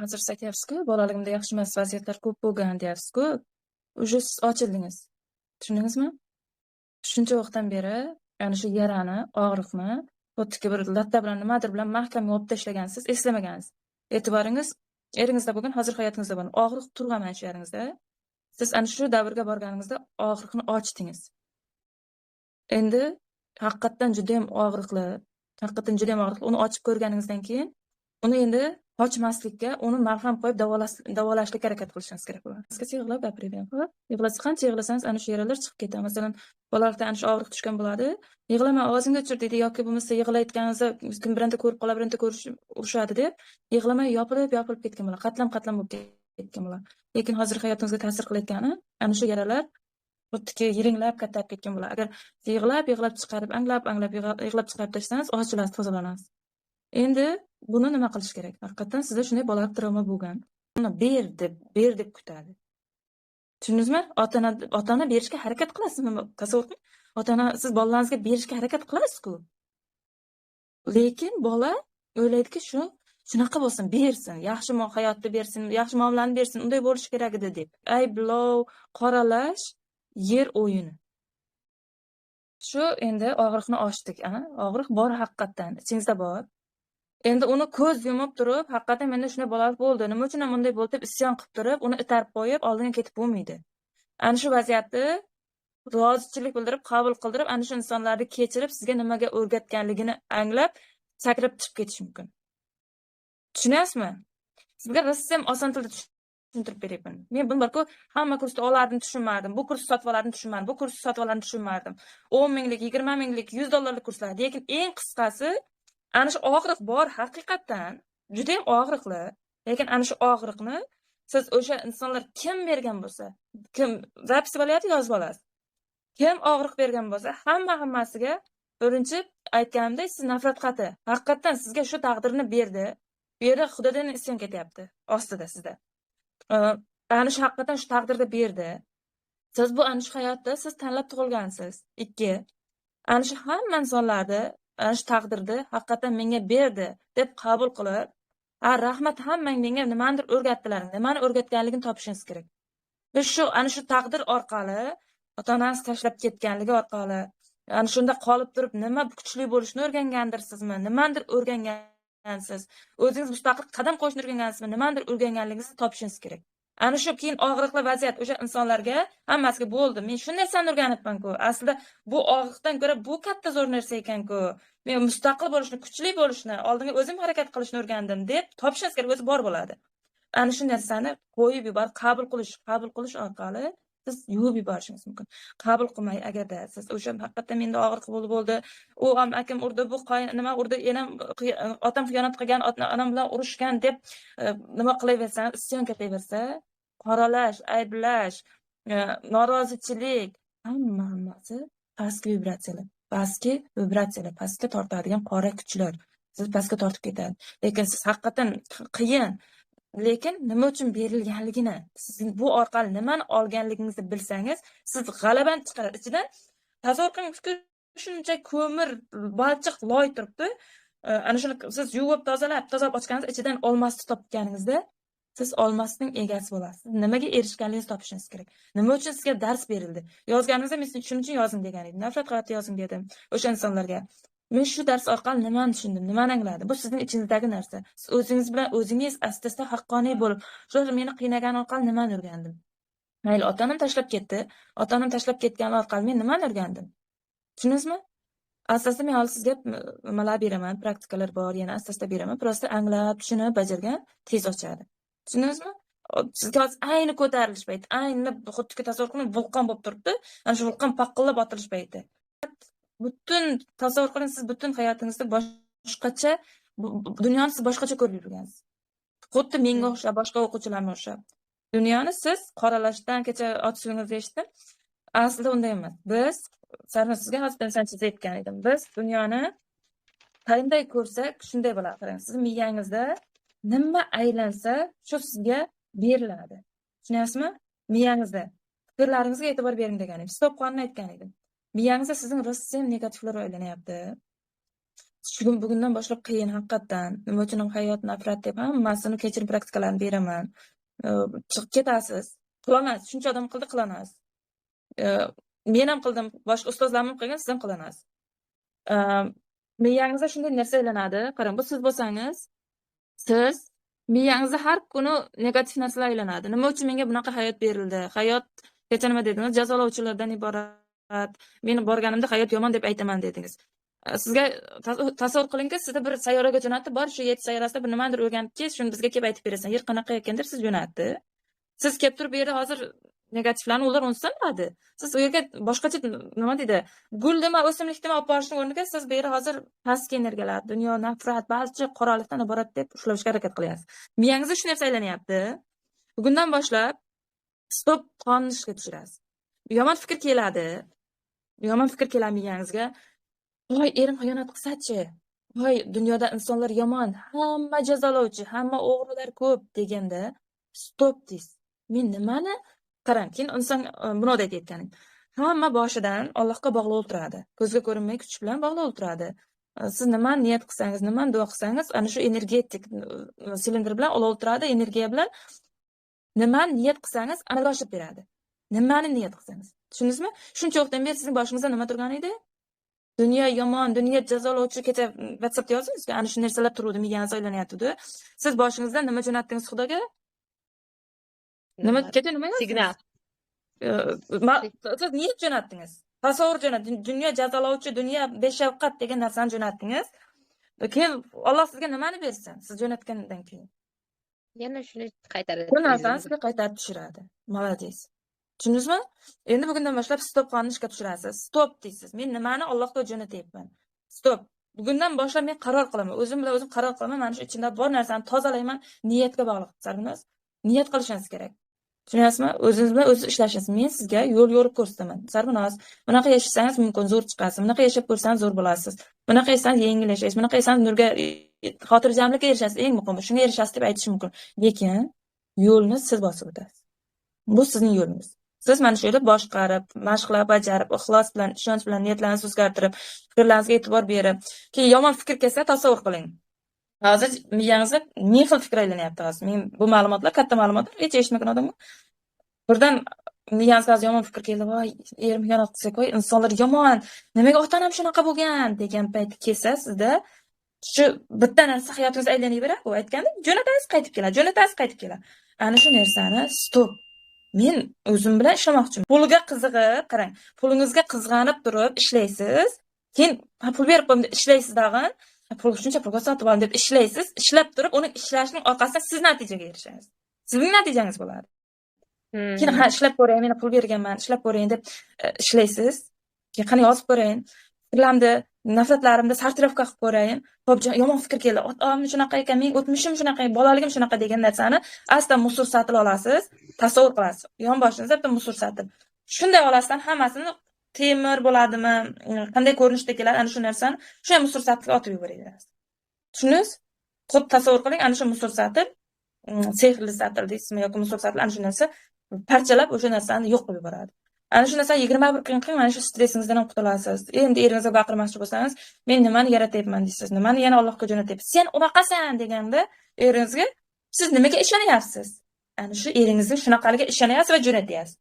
Hozir siz aytyapsiz-ku, bolaligimda yaxshi emas vaziyatlar ko'p bo'lgan deyapsiz-ku. Uje siz ochildingiz. Tushundingizmi? Shuncha vaqtdan beri ana shu yarani, og'riqni xo'ddiki bir latta bilan nimadir bilan mahkam yopib tashlagansiz, eslamagansiz. E'tiboringiz eringizda bo'lgan, hozir hayotingizda bo'lgan. Og'riq turgan mana shu yeringizda. Siz ana shu davrga borganingizda og'riqni ochdingiz. Endi haqiqatdan juda ham og'riqli, uni ochib ko'rganingizdan keyin uni endi qochmaslikka, uni malham qo'yib davolashga harakat qilishingiz kerak bo'ladi. Sizga yig'lab gapirayman, xo'p? Qancha yig'lasangiz ana shu yaralar chiqib ketadi. Masalan, bolalikda ana shu og'riq tushgan bo'ladi. Yig'lama, ovozingni o'chir deydi yoki bo'lmasa yig'layotganingizda kim bironta ko'rib qolar, bironta urishadi deb yig'lamay yopilib ketgan bo'ladi. Qatlam bo'lib ketgan bo'ladi. Lekin hozir hayotingizga ta'sir qilayotgani ana shu yaralar xuddiki yiringlab kattayib ketgan bo'ladi. Agar yig'lab chiqarib, anglab yig'lab chiqarib tashlasangiz, ochilasiz, tozalanasiz. Endi buni nima qilish kerak? Haqiqatan sizda shunday bolalik travma bo'lgan. Uni ber deb kutadi. Tushundingizmi? Ota-ona berishga harakat qilasizmi? Tasavvur qiling. Ota-ona siz bolalaringizga berishga harakat qilasiz-ku. Lekin bola o'ylaydiki, shunaqa bo'lsin, bersin, yaxshi hayotni bersin, yaxshi muomalani bersin, unday bo'lishi kerak edi deb. Ayblov, qoralash, yer o'yini. Shu endi og'riqni ochdik, og'riq bor haqiqatan, ichingizda bor. Endi uni ko'z yumib turib, haqiqatan menda shunday bolalik bo'ldi, nima uchun ham bunday bo'ldi deb isyon qilib turib, uni itarib qo'yib, oldinga ketib bo'lmaydi. Ana shu vaziyatni rozichilik bildirib, qabul qildirib, ana shu insonlarni kechirib, sizga nimaga o'rgatganligini anglab, sakrab chiqib ketish mumkin. Tushunyapsizmi? Sizga rassom oson tilda tushuntirib berayman. Men buni balki hamma kursda olardim, tushunmadim. Bu kursni sotib olardim, tushunmadim. Bu kursni sotib olardim, tushunmadim. 10 minglik, 20 minglik, $100 kurslar. Lekin eng qisqasi ana shu og'riq bor haqiqatan, juda ham og'riqli. Lekin ana shu og'riqni siz o'sha insonlar kim bergan bo'lsa, kim zapis bo'lyapti, yozib olasiz. Kim og'riq bergan bo'lsa, hammasiga birinchi aytganimdek, siz nafrat qati. Haqiqatan sizga shu taqdirni berdi. Bu yerda Xudodan isyon ketyapti ostida sizda. Ana shu haqiqatan shu taqdirda berdi. Siz bu ana shu hayotda siz tanlab tug'ilgansiz. 2. Ana shu hamma insonlarni ana shu taqdirni haqiqatan menga berdi deb qabul qilib, rahmat, hammang menga nimanidir o'rgatdilar, nimani o'rgatganligini topishingiz kerak. Biz ana shu taqdir orqali, ota-onangiz tashlab ketganligi orqali, ana shunda qolib turib nima kuchli bo'lishni o'rgangandirsizmi, nimanidir o'rgangansiz, o'zingiz mustaqil qadam qo'yishni o'rgangansizmi, nimanidir o'rganganligingizni topishingiz kerak. Ana shu keyin og'riqli vaziyat o'sha insonlarga hammasiga bo'ldi. Men shu narsani o'rganibman-ku. Aslida bu og'riqdan ko'ra bu katta zo'r narsa ekan-ku. Men mustaqil bo'lishni, kuchli bo'lishni, oldinga o'zim harakat qilishni o'rgandim deb topishingiz kerak, o'zi bor bo'ladi. Ana shu narsani qo'yib yuborib, qabul qilish orqali siz yuvib yuborishingiz mumkin. Qabul qilmay agarda siz o'sha haqiqatan menda og'riq bo'ldi, u ham akam urdi, bu nima urdi, enam otam xiyonat qilgan, onam bilan urushgan deb nima qilaversangiz, isyon ketaversa, qoralash, ayblash, norozichilik, hammasi pastki vibratsiyalar, pastga tortadigan qora kuchlar sizni pastga tortib ketadi. Lekin siz haqiqatan qiyin, lekin nima uchun berilganligini, siz bu orqali nimani olganligingizni bilsangiz, siz g'alabani chiqaradi. Ichidan tasavvur qiling, shuncha ko'mir, balchiq loy turibdi. Ana shuni siz yuvib tozalab ochganingiz, ichidan olmasni topganingizda siz olmasning egasi bo'lasiz. Nimaga erishganligingizni topishingiz kerak. Nima uchun sizga dars berildi? Yozganingizda men shuning uchun yozing degan edim. Nafrat qilib yozing dedim o'sha insonlarga. Men shu dars orqali nimani tushundim, nimani angladim? Bu sizning ichingizdagi narsa. Siz o'zingiz bilan o'zingiz asta-asta haqqoniy bo'lib, shu meni qiynagani orqali nimani o'rgandim? Mayli, ota-onam tashlab ketdi. Ota-onam tashlab ketgani orqali men nimani o'rgandim? Tushundingizmi? Asta-asta men hozir sizga nimalar beraman, praktikalar bor, yana asta-asta beraman. Prosta anglab, tushunib, bajargan tez ochadi. Tushundingizmi? Sizga hozir ayni ko'tarilish payti, ayni xuddiki tasavvur qiling, vulqon bo'lib turibdi. Ana shu vulqon paqqillab otilish payti. Butun tasavvur qiling, siz butun hayotingizda boshqacha dunyoni siz boshqacha ko'rib yurgansiz. Xuddi menga o'xshab, boshqa o'quvchilarga o'xshab. Dunyoni siz qoralashdan kecha otishingizni eshitdim. Aslida unday emas. Biz sizga hozir sanchiz aytgan edim. Biz dunyoni qanday ko'rsak, shunday bo'ladi. Qarang, siz miyangizda nima aylansa, shu sizga beriladi. Tushunyapsizmi? Miyangizda fikrlaringizga e'tibor bering deganim. Stop qonuni aytgan edim. Miyangizda sizning rossiyam negativlar aylanyapti. bugundan boshlab qiyin haqiqatdan. Nima uchun ham hayot nafrat deb hammasini kechirim praktikalarini beraman. Chiqib ketasiz. Qilolmas. Shuncha odam qildi, qilolmas. Men ham qildim, boshqa ustozlarim ham qilgan, siz ham qilolmas. Miyangizda shunday narsa aylanadi. Qarang, bu siz bo'lsangiz, siz miyangizda har kuni negativ narsalar aylanadi. Nima uchun menga bunaqa hayot berildi? Hayot kecha nima dedingiz? Jazolovchilardan iborat. Men borganimda hayot yomon deb aytaman dedingiz. Sizga tasavvur qilingki, sizni bir sayyoraga jo'natib, bor shu 7 sayyorasida bir nimadir o'rganib kelsiz, shuni bizga kelib aytib berasan. Yer qanaqa ekan deb siz jo'natdi. Siz kelib turib bu yerda hozir negativlarni ular unutsanadi. Siz u yerga boshqacha nima deydi? Gul dema, o'simlik dema olib borishning o'rniga siz bu yerda hozir pastki energiyalar, dunyo, nafrat, balchi qoralikdan iborat deb ushlashga harakat qilyapsiz. Miyangizda shu narsa aylanyapti. Bugundan boshlab stop qonishga tushirasiz. Yomon fikr keladi. Yomon fikr keladi miyangizga. Voy, erim xiyonat qilsa-chi? Voy, dunyoda insonlar yomon, hamma jazolovchi, hamma o'g'rilar ko'p deganda stop deysiz. Men nimani? Qarang, keyin inson buni aytayotganim. Hamma boshidan Allohga bog'liq o'tiradi. Ko'zga ko'rinmay kuch bilan bog'liq o'tiradi. Siz nimani niyat qilsangiz, nimani duo qilsangiz, ana shu energetik silindr bilan olov o'tiradi, energiya bilan nimani niyat qilsangiz, amalga oshirib beradi. Nimani niyat qilsangiz. Tushundingizmi? Shuncha vaqtdan beri sizning boshingizda nima turgan edi? Dunyo yomon, dunyo jazolovchi, kecha WhatsAppda yozdingizku, ana shu narsalar turuvdi, miyangiz aylanyapti. Siz boshingizdan nima jo'natdingiz Xudoga? Nima kecha nima yozdingiz? Signal. Siz niyat jo'natdingiz. Tasavvur jo'natdingiz. Dunyo jazolovchi, dunyo beshafqat degan narsani jo'natdingiz. Keyin Alloh sizga nimani bersin? Siz jo'natgandan keyin. Yana shuni qaytaradi. Bu narsani sizga qaytarib tushiradi. Молодец. Tushundingizmi? Endi bugundan boshlab stop qonishga tushirasiz. Stop deysiz. Men nimani Allohga jo'natyapman? Stop. Bugundan boshlab men qaror qilaman. O'zim bilan o'zim qaror qilaman. Mana shu ichimda bor narsani tozalayman. Niyatga bog'liq. Sarvinoz, niyat qilishingiz kerak. Tushunyapsizmi? O'zingiz bilan o'zingiz ishlashingiz. Men sizga yo'l yo'riq ko'rsataman. Sarvinoz, bunaqa yashasangiz mumkin zo'r chiqasiz. Bunaqa yashab ko'rsangiz zo'r bo'lasiz. Bunaqa yashasangiz yengil yashaysiz. Bunaqa yashasangiz nurga, xotirjamlikka erishasiz. Eng muhimi, shunga erishasiz deb aytish mumkin. Lekin yo'lni siz bosib o'tasiz. Bu sizning yo'lingiz. Siz mana shu yerda boshqarib, mashqlab, bajarib, ixlos bilan, ishonch bilan niyatlaringizni o'zgartirib, fikrlaringizga e'tibor berib, keyin yomon fikr kelsa tasavvur qiling. Hozir miyangizda ming xil fikr aylanyapti hozir. Men bu ma'lumotlar katta ma'lumotlar, hech eshitmagan odamga. Birdan miyangizga yomon fikr keldi. Voy, erim xiyonat qilsa, voy, insonlar yomon. Nimaga ota-onam shunaqa bo'lgan degan payt kelsa, sizda shu bitta narsa hayotingizga aylanaveradi. U aytgandek, jo'natasiz qaytib keladi, jo'natasiz qaytib keladi. Ana shu narsani stop. Men o'zim bilan ishlamoqchiman. Pulga qiziqib, qarang, pulingizga qizg'anib turib ishlaysiz. Keyin pul berib qo'ydim deb ishlaysiz dag'in. Pul shuncha pulga sotib oldim deb ishlaysiz. Ishlab turib, uni ishlashning orqasida siz natijaga erishasiz. Sizning natijangiz bo'ladi. Keyin ishlab ko'ray, men pul berganman, ishlab ko'ray deb ishlaysiz. Keyin qani yozib ko'rayin. Fikrlamda, nafratlarimda sartirovka qilib ko'rayin. Xo'p, yomon fikr keldi. Otam shunaqa ekan, men o'tmishim shunaqa, bolaligim shunaqa degan narsani asta musur satib olasiz, tasavvur qilasiz. Yon boshingizda bitta musur satib. Shunday olasidan hammasini temir bo'ladimi, qanday ko'rinishda keladi, ana shu narsani shu musur satga otib yuboraverasiz. Tushundingiz? Xo'p, tasavvur qiling, ana shu musur satib, sehrli satil deysizmi yoki musur satil, ana shu narsa parchalab o'sha narsani yo'q qilib yuboradi. Ana shu narsa 21 kun qiling, mana shu stressingizdan ham qutulasiz. Endi eringizga baqirmoqchi bo'lsangiz, men nimani yaratyapman deysiz, nimani yana Allohga jo'natyapsiz. Sen unaqasan deganda eringizga siz nimaga ishonyapsiz? Ana shu eringizning shunaqaligiga ishonyapsiz va jo'natyapsiz.